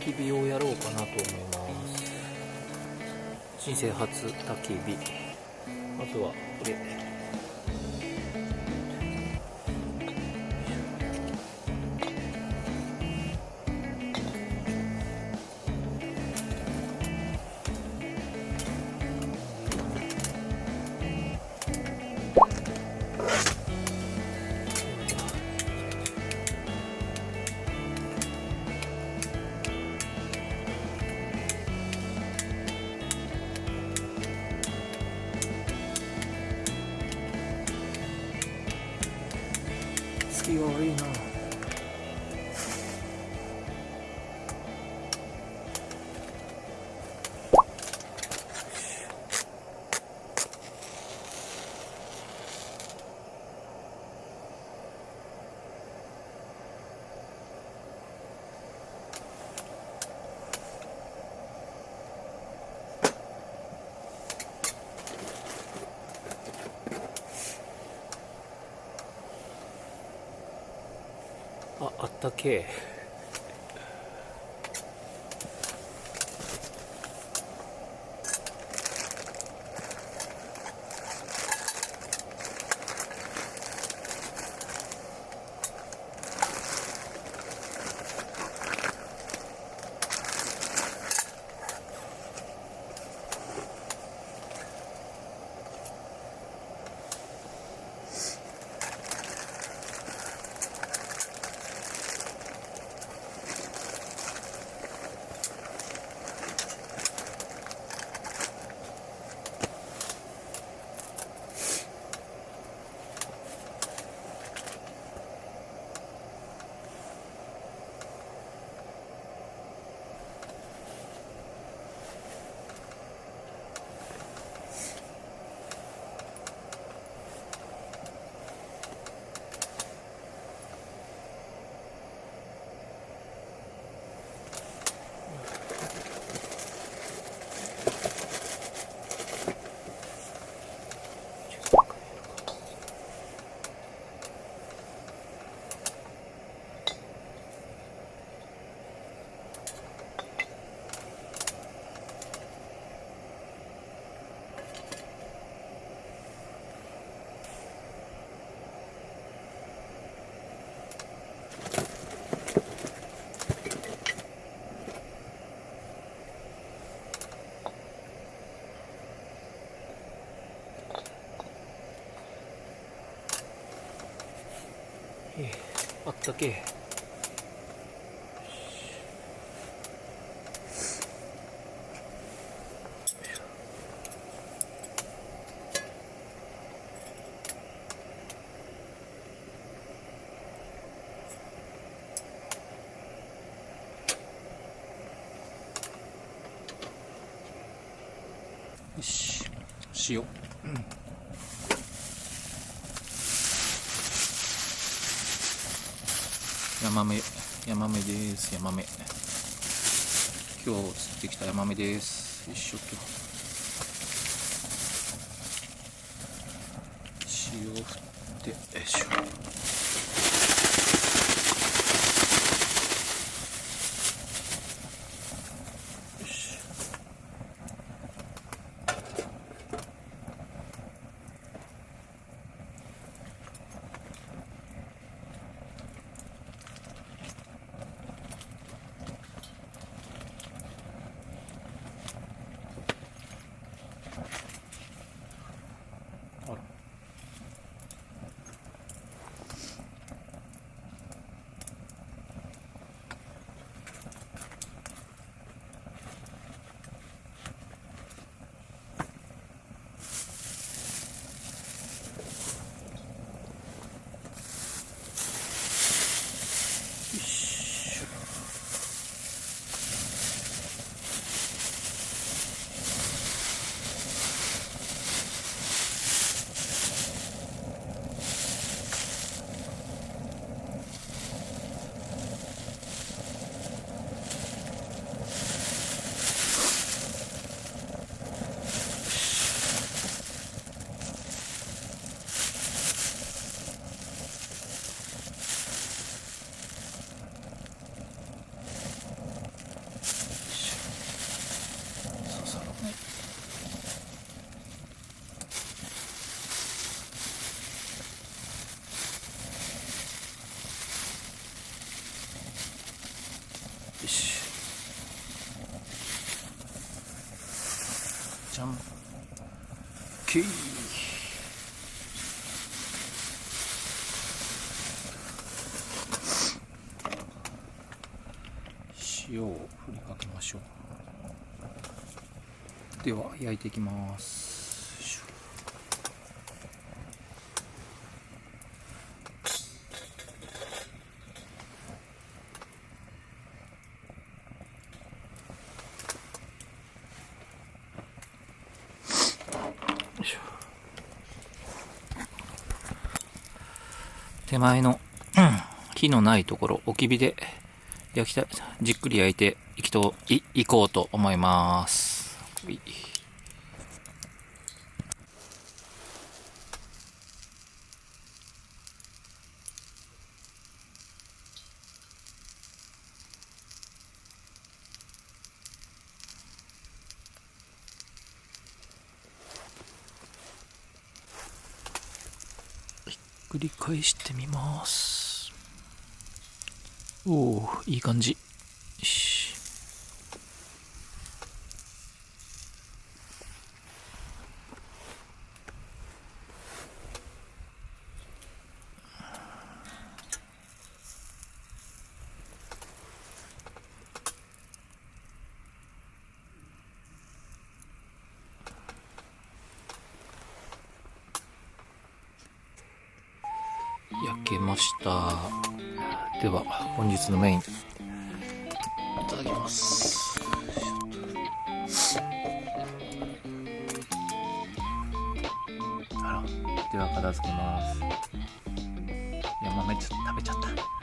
焚き火をやろうかなと思います。人生初焚き火。まずはこれ。次は悪いな。あったけえ。あったけえ。よし、塩。ヤマメです。ヤマメ。今日釣ってきたヤマメです。よいしょと。塩振って、よいしょ。よし、じゃん、けい。塩を振りかけましょう。では焼いていきます。手前の火のないところ、置き火でじっくり焼いていこうと思います。繰り返してみます。おお、いい感じ。よし。焼けました。では本日のメインいただきます。では片付けます。いや、豆ちょっと食べちゃった。